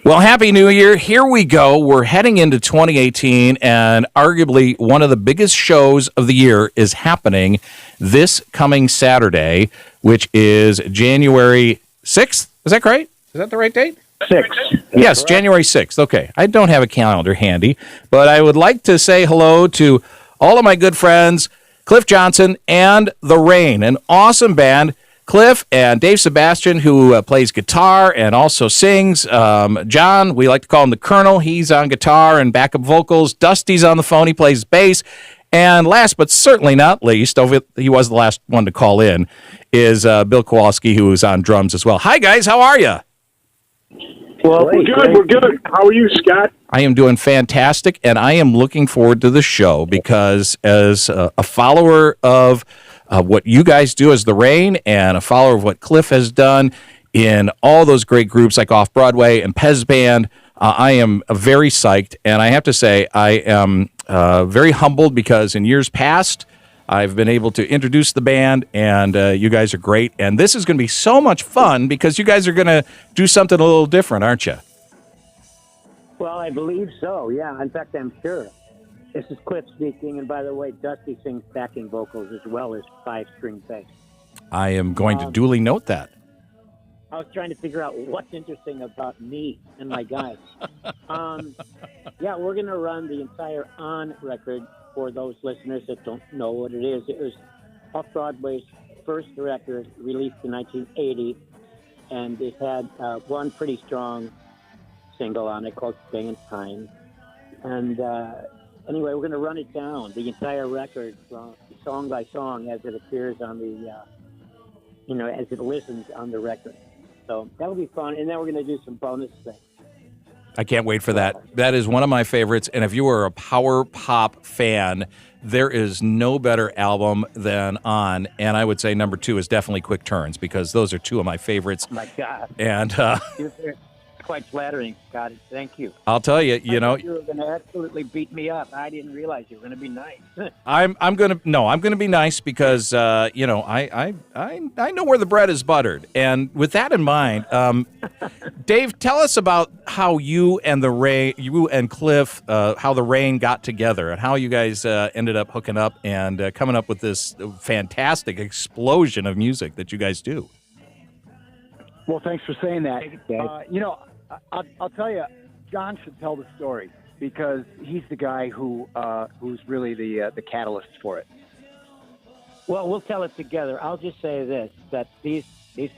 Well, Happy New Year. Here we go. We're heading into 2018, and arguably one of the biggest shows of the year is happening this coming Saturday, which is January 6th. Is that right? Is that the right date? 6. Yes, Correct. January 6th. Okay. I don't have a calendar handy, but I would like to say hello to all of my good friends, Cliff Johnson and the Raine, an awesome band. Cliff and Dave Sebastian, who plays guitar and also sings. John, we like to call him the Colonel. He's on guitar and backup vocals. Dusty's on the phone. He plays bass. And last but certainly not least, he was the last one to call in, is Bill Kowalski, who is on drums as well. Hi, guys. How are you? Well, we're good. We're good. How are you, Scott? I am doing fantastic, and I am looking forward to the show because as a follower of what you guys do as the Raine and a follower of what Cliff has done in all those great groups like Off Broadway and Pez Band, I am very psyched. And I have to say, I am very humbled because in years past, I've been able to introduce the band, and you guys are great. And this is going to be so much fun because you guys are going to do something a little different, aren't you? Well, I believe so, yeah. In fact, I'm sure. This is Cliff speaking, and by the way, Dusty sings backing vocals as well as 5-string bass. I am going to duly note that. I was trying to figure out what's interesting about me and my guys. Yeah, we're going to run the entire On record for those listeners that don't know what it is. It was Off Broadway's first record released in 1980, and it had one pretty strong single on it called Stay in Time. And anyway, we're going to run it down, the entire record, song by song, as it appears on the, as it listens on the record. So that'll be fun. And then we're going to do some bonus things. I can't wait for that. That is one of my favorites. And if you are a power pop fan, there is no better album than On. And I would say number 2 is definitely Quick Turns because those are two of my favorites. Oh, my God. And quite flattering, Scott. Thank you. I'll tell you, you were going to absolutely beat me up. I didn't realize you were going to be nice. I'm going to be nice because I know where the bread is buttered. And with that in mind, Dave, tell us about how you and Cliff, how the Raine got together and how you guys ended up hooking up and coming up with this fantastic explosion of music that you guys do. Well, thanks for saying that. I'll tell you, John should tell the story because he's the guy who's really the catalyst for it. Well, we'll tell it together. I'll just say this: that these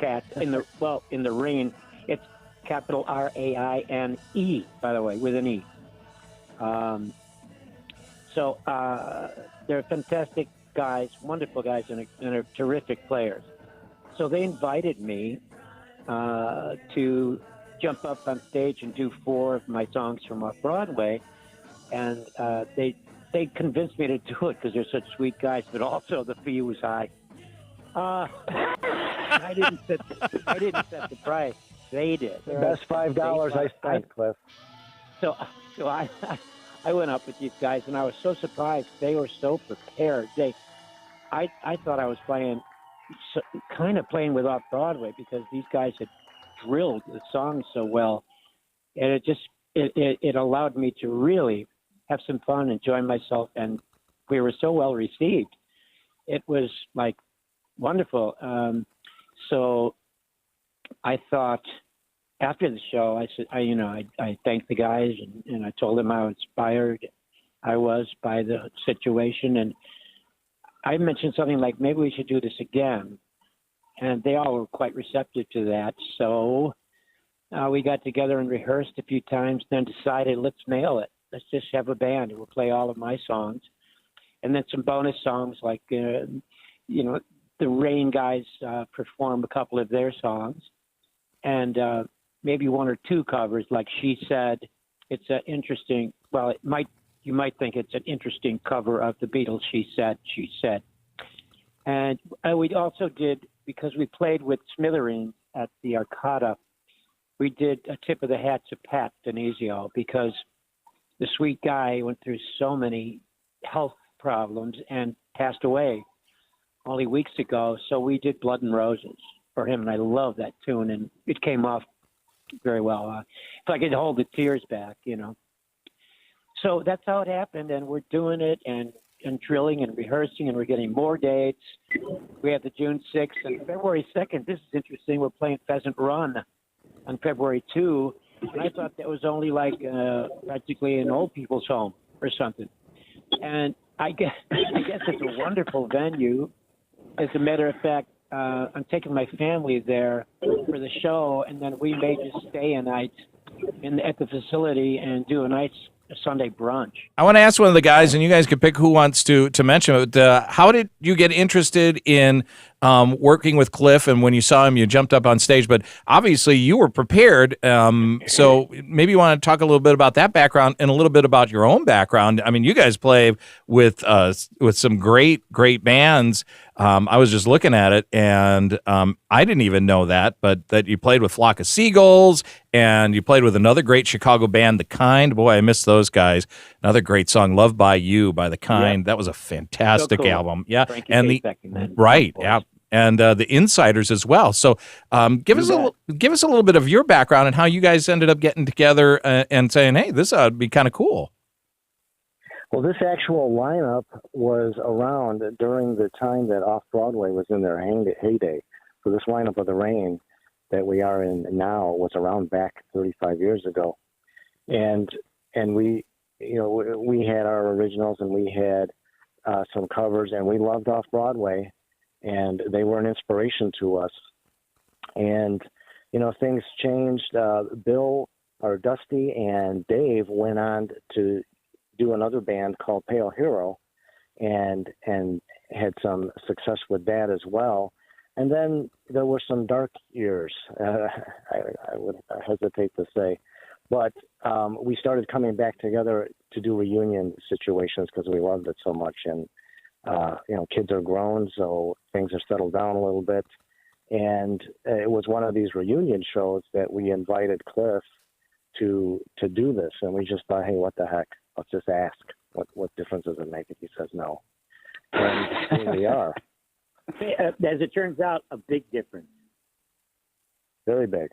cats in the Raine, it's capital Raine, by the way, with an E. So they're fantastic guys, wonderful guys, and are terrific players. So they invited me to jump up on stage and do 4 of my songs from Off Broadway, and they convinced me to do it because they're such sweet guys, but also the fee was high. I didn't set the price; they did. The best $5 I spent, Cliff. So I went up with these guys, and I was so surprised. They were so prepared. I thought I was playing with Off Broadway because these guys had drilled the songs so well, and it allowed me to really have some fun, enjoy myself, and we were so well received. It was like wonderful. So I thought after the show, I said, I thanked the guys and I told them how inspired I was by the situation, and I mentioned something like maybe we should do this again. And they all were quite receptive to that. So we got together and rehearsed a few times, then decided, let's nail it. Let's just have a band and we'll play all of my songs. And then some bonus songs like, the Raine guys perform a couple of their songs. And maybe 1 or 2 covers, like She Said. It's an interesting, you might think it's an interesting cover of the Beatles' She Said, She Said. And we also did, because we played with Smithereens at the Arcada, we did a tip of the hat to Pat Denizio because the sweet guy went through so many health problems and passed away only weeks ago. So we did Blood and Roses for him, and I love that tune. And it came off very well. If I could hold the tears back, So that's how it happened, and we're doing it and drilling and rehearsing, and we're getting more dates. We have the June 6th and February 2nd. This is interesting. We're playing Pheasant Run on February 2, and I thought that was only like practically an old people's home or something. And I guess it's a wonderful venue. As a matter of fact, I'm taking my family there for the show, and then we may just stay a night at the facility and do a nice Sunday brunch. I want to ask one of the guys, and you guys can pick who wants to mention it. How did you get interested in working with Cliff? And when you saw him, you jumped up on stage. But obviously, you were prepared. So maybe you want to talk a little bit about that background and a little bit about your own background. I mean, you guys play with some great bands. I was just looking at it, and I didn't even know that, but that you played with Flock of Seagulls, and you played with another great Chicago band, The Kind. Boy, I miss those guys. Another great song, Love by You by The Kind. Yep. That was a fantastic album. Yeah. Frankie and right. Yeah. And the Insiders as well. So give us a little bit of your background and how you guys ended up getting together and saying, hey, this would be kind of cool. Well, this actual lineup was around during the time that Off Broadway was in their heyday. So this lineup of the Raine that we are in now was around back 35 years ago, and we had our originals and we had some covers, and we loved Off Broadway, and they were an inspiration to us. And things changed. Bill or Dusty and Dave went on to do another band called Pale Hero, and had some success with that as well. And then there were some dark years, I would hesitate to say, but we started coming back together to do reunion situations because we loved it so much. And kids are grown, so things are settled down a little bit. And it was one of these reunion shows that we invited Cliff to do this, and we just thought, hey, what the heck? Let's just ask. What difference does it make if he says no? And here we are. As it turns out, a big difference. Very big.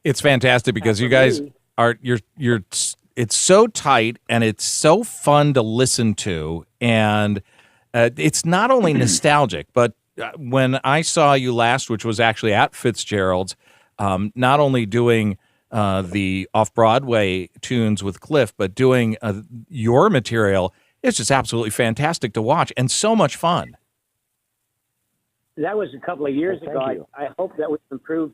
It's fantastic because you guys it's so tight and it's so fun to listen to, and it's not only nostalgic, but when I saw you last, which was actually at FitzGerald's, not only doing the Off-Broadway tunes with Cliff, but doing your material, it's just absolutely fantastic to watch and so much fun. That was a couple of years ago. I hope that was improved.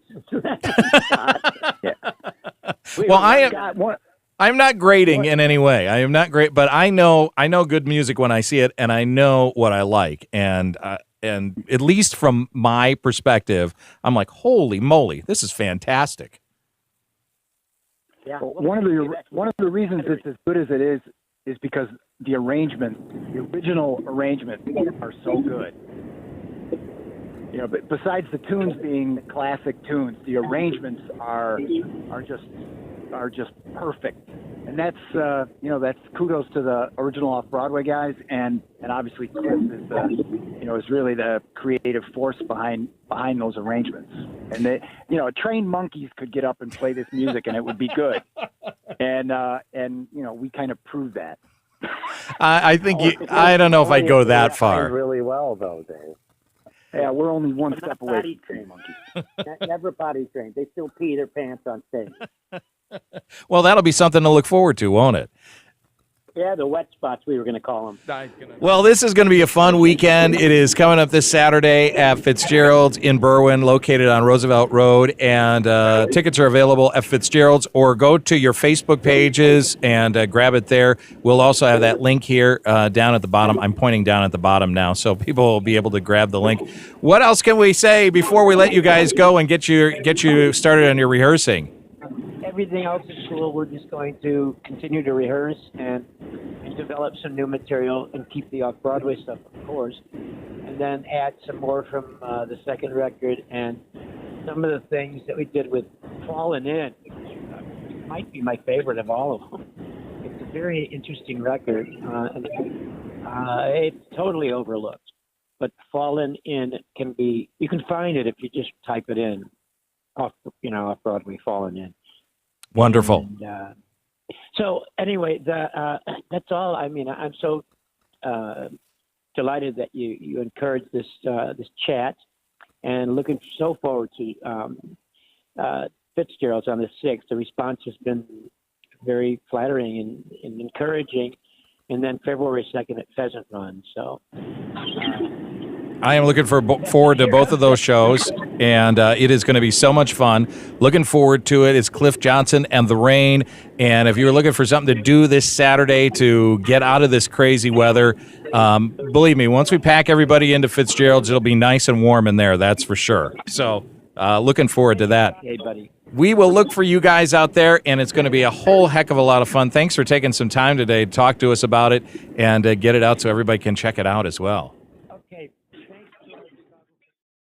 Well, I'm not grading in any way. I am not great, but I know good music when I see it, and I know what I like. And at least from my perspective, I'm like, holy moly, this is fantastic. Yeah. Well, one of the reasons it's as good as it is because the arrangements, the original arrangements, are so good. But besides the tunes being classic tunes, the arrangements are just perfect, and that's that's kudos to the original Off Broadway guys, and obviously Cliff is really the creative force behind those arrangements. And they, trained monkeys could get up and play this music, and it would be good. And we kind of proved that. I think I don't know if I'd go that far. Really well, though, Dave. Yeah, we're only one step away from trained monkeys. Never potty trained. They still pee their pants on stage. Well, that'll be something to look forward to, won't it? Yeah, the wet spots, we were going to call them. Well, this is going to be a fun weekend. It is coming up this Saturday at FitzGerald's in Berwyn, located on Roosevelt Road, and tickets are available at FitzGerald's, or go to your Facebook pages and grab it there. We'll also have that link here down at the bottom. I'm pointing down at the bottom now, so people will be able to grab the link. What else can we say before we let you guys go and get you started on your rehearsing? Everything else is cool. We're just going to continue to rehearse and develop some new material and keep the Off-Broadway stuff, of course, and then add some more from the second record and some of the things that we did with Fallen In, which might be my favorite of all of them. It's a very interesting record, and it's totally overlooked. But Fallen In you can find it if you just type it in, Off-Broadway Fallen In. Wonderful. And, so anyway, that's all. I mean, I'm so delighted that you encouraged this chat, and looking so forward to FitzGerald's on the 6th. The response has been very flattering and encouraging. And then February 2nd at Pheasant Run. So I am looking forward to both of those shows, and it is going to be so much fun. Looking forward to it. It's Cliff Johnson and the Raine. And if you're looking for something to do this Saturday to get out of this crazy weather, believe me, once we pack everybody into FitzGerald's, it'll be nice and warm in there, that's for sure. So looking forward to that. Hey, buddy. We will look for you guys out there, and it's going to be a whole heck of a lot of fun. Thanks for taking some time today to talk to us about it and get it out so everybody can check it out as well. Okay.